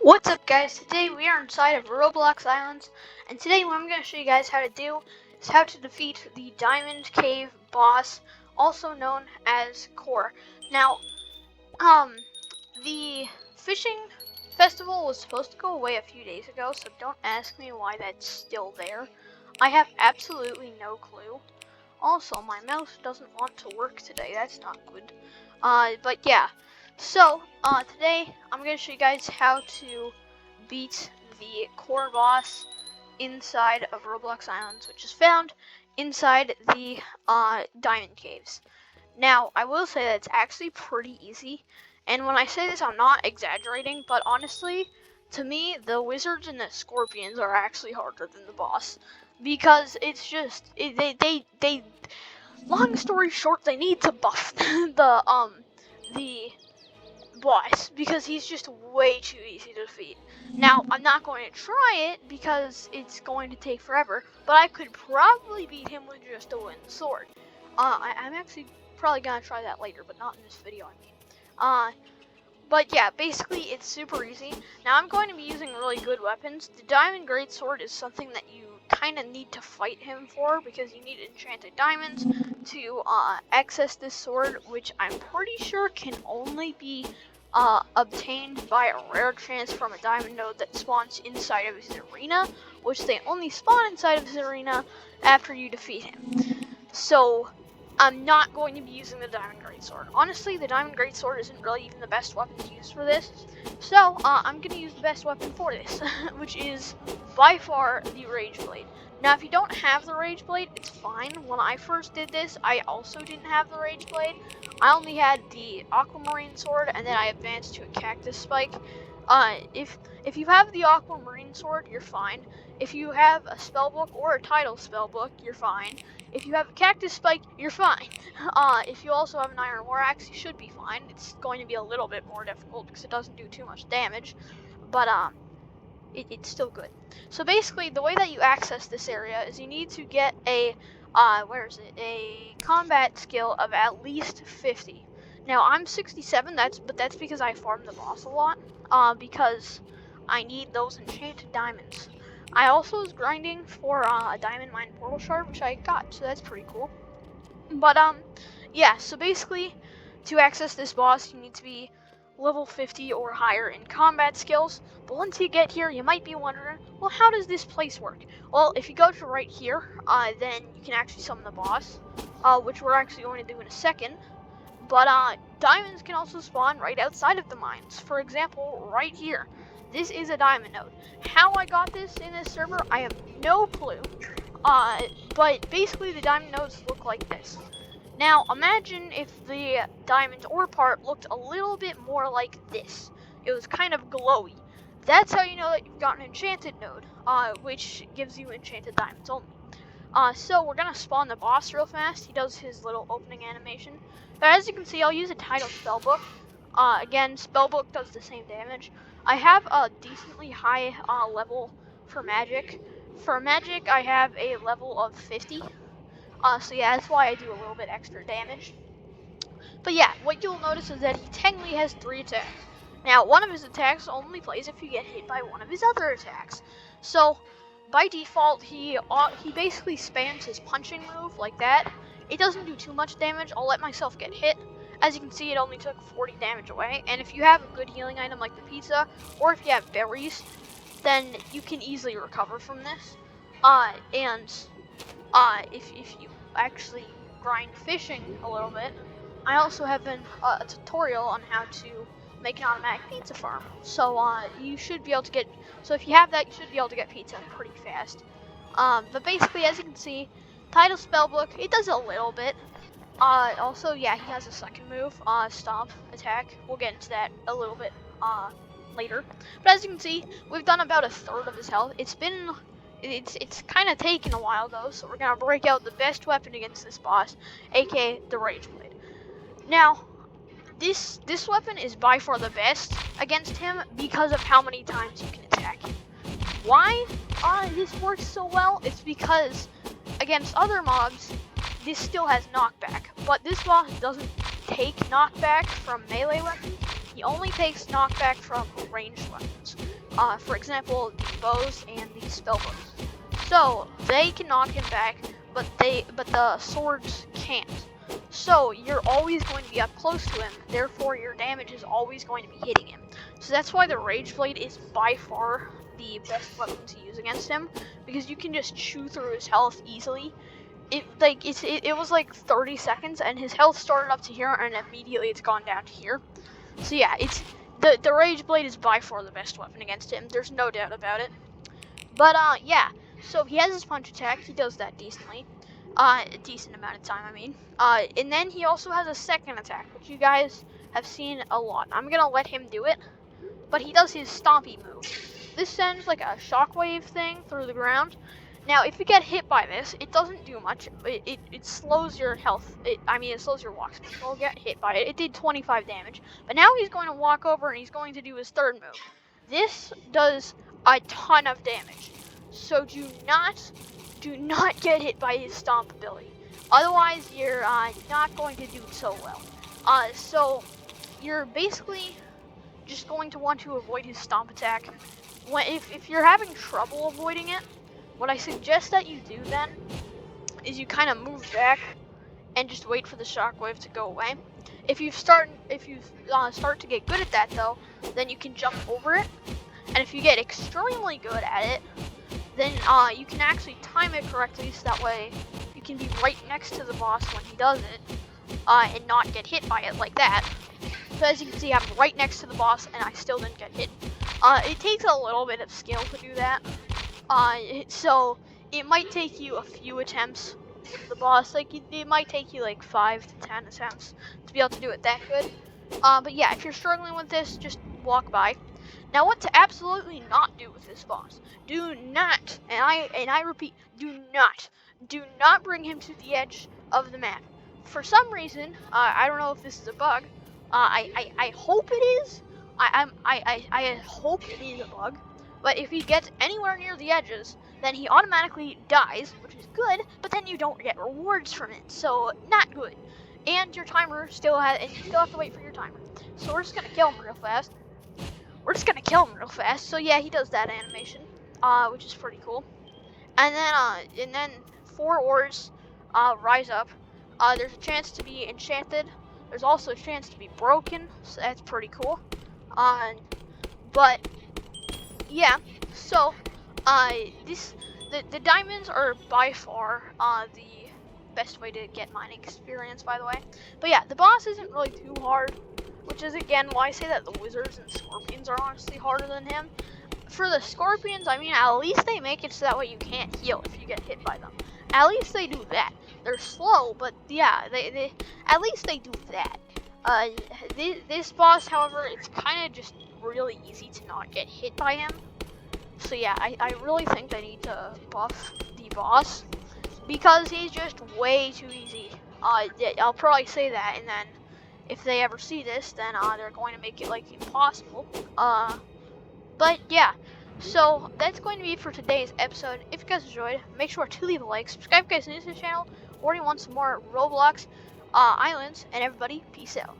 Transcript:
What's up, guys? Today we are inside of Roblox Islands, and today what I'm going to show you guys how to do is how to defeat the Diamond Cave boss, also known as Core. Now, the fishing festival was supposed to go away a few days ago, so don't ask me why that's still there. I have absolutely no clue. Also, my mouse doesn't want to work today. That's not good. But yeah. So, today I'm going to show you guys how to beat the core boss inside of Roblox Islands, which is found inside the diamond caves. Now, I will say that it's actually pretty easy. And when I say this, I'm not exaggerating, but honestly, to me, the wizards and the scorpions are actually harder than the boss. Because it's just, they long story short, they need to buff the boss because he's just way too easy to defeat. Now, I'm not going to try it because it's going to take forever, but I could probably beat him with just a wooden sword. I'm actually probably gonna try that later, but not in this video, I mean. But yeah, basically it's super easy. Now I'm going to be using really good weapons. The Diamond Greatsword is something that you kind of need to fight him for because you need enchanted diamonds to access this sword, which I'm pretty sure can only be obtained by a rare chance from a diamond node that spawns inside of his arena, which they only spawn inside of his arena after you defeat him. So I'm not going to be using the Diamond Greatsword. Honestly, the Diamond Greatsword isn't really even the best weapon to use for this. So, I'm going to use the best weapon for this, which is by far the Rage Blade. Now, if you don't have the Rage Blade, it's fine. When I first did this, I also didn't have the Rage Blade. I only had the Aquamarine Sword, and then I advanced to a Cactus Spike. If you have the Aquamarine Sword, you're fine. If you have a spellbook or a title spellbook, you're fine. If you have a Cactus Spike, you're fine. If you also have an Iron War Axe, you should be fine. It's going to be a little bit more difficult because it doesn't do too much damage, but it's still good. So basically, the way that you access this area is you need to get a a combat skill of at least 50. Now I'm 67. But that's because I farmed the boss a lot. Because I need those enchanted diamonds. I also was grinding for a diamond mine portal shard, which I got, so that's pretty cool. But yeah. So basically, to access this boss, you need to be level 50 or higher in combat skills. But once you get here, you might be wondering, well, how does this place work? Well, if you go to right here, then you can actually summon the boss, which we're actually going to do in a second. But diamonds can also spawn right outside of the mines. For example, right here. This is a diamond node. How I got this in this server, I have no clue. But basically the diamond nodes look like this. Now imagine if the diamond ore part looked a little bit more like this. It was kind of glowy. That's how you know that you've got an enchanted node, which gives you enchanted diamonds only. So we're gonna spawn the boss real fast. He does his little opening animation. But as you can see, I'll use a title spellbook. Again, spellbook does the same damage. I have a decently high level for magic. For magic, I have a level of 50. So yeah, that's why I do a little bit extra damage. But yeah, what you'll notice is that he technically has 3 attacks. Now, one of his attacks only plays if you get hit by one of his other attacks. So by default, he basically spams his punching move like that. It doesn't do too much damage. I'll let myself get hit. As you can see, it only took 40 damage away. And if you have a good healing item like the pizza, or if you have berries, then you can easily recover from this. If you actually grind fishing a little bit, I also have a tutorial on how to make an automatic pizza farm. So you should be able to get. So if you have that, you should be able to get pizza pretty fast. But basically, as you can see, title spellbook, it does a little bit. Also, yeah, he has a second move, stomp attack. We'll get into that a little bit later. But as you can see, we've done about a third of his health. It's kind of taken a while though, so we're gonna break out the best weapon against this boss, aka the Rage Blade. Now, this weapon is by far the best against him because of how many times you can attack him. Why this works so well? It's because against other mobs, this still has knockback, but this boss doesn't take knockback from melee weapons, he only takes knockback from ranged weapons. For example, the bows and the spell bows. So they can knock him back, but the swords can't. So you're always going to be up close to him, therefore your damage is always going to be hitting him. So that's why the Rage Blade is by far the best weapon to use against him, because you can just chew through his health easily. It was like 30 seconds, and his health started up to here, and immediately it's gone down to here. So yeah, it's the Rage Blade is by far the best weapon against him. There's no doubt about it. But yeah, so he has his punch attack. He does that decently, a decent amount of time. I mean, and then he also has a second attack, which you guys have seen a lot. I'm gonna let him do it, but he does his stompy move. This sends like a shockwave thing through the ground. Now, if you get hit by this, it doesn't do much. It slows your health. It slows your walk speed. You'll get hit by it. It did 25 damage. But now he's going to walk over and he's going to do his third move. This does a ton of damage. So do not get hit by his stomp ability. Otherwise, you're not going to do so well. So you're basically just going to want to avoid his stomp attack. If you're having trouble avoiding it, what I suggest that you do then is you kind of move back and just wait for the shockwave to go away. If you start to get good at that though, then you can jump over it. And if you get extremely good at it, then you can actually time it correctly, so that way you can be right next to the boss when he does it, and not get hit by it like that. So as you can see, I'm right next to the boss and I still didn't get hit. It takes a little bit of skill to do that. So it might take you a few attempts with the boss. Like it might take you like 5 to 10 attempts to be able to do it that good. But yeah, if you're struggling with this, just walk by. Now, what to absolutely not do with this boss? Do not, and I repeat, do not bring him to the edge of the map. For some reason, I don't know if this is a bug. I hope it is. I hope it is a bug. But if he gets anywhere near the edges, then he automatically dies, which is good, but then you don't get rewards from it, so not good. And your timer you still have to wait for your timer. So we're just gonna kill him real fast. So yeah, he does that animation, which is pretty cool. And then 4 ores rise up. There's a chance to be enchanted. There's also a chance to be broken, so that's pretty cool. But yeah, so the diamonds are by far the best way to get mining experience, by the way. But yeah, the boss isn't really too hard, which is again why I say that the wizards and scorpions are honestly harder than him. For the scorpions, I mean, at least they make it so that way you can't heal if you get hit by them. At least they do that. They're slow, but yeah, they at least they do that. This boss, however, it's kind of just really easy to not get hit by him. So yeah, I really think they need to buff the boss, because he's just way too easy. I'll probably say that, and then if they ever see this, then they're going to make it like impossible. But yeah, so that's going to be it for today's episode. If you guys enjoyed, make sure to leave a like, subscribe if you guys are new to the channel, or you want some more Roblox Islands, and everybody, peace out.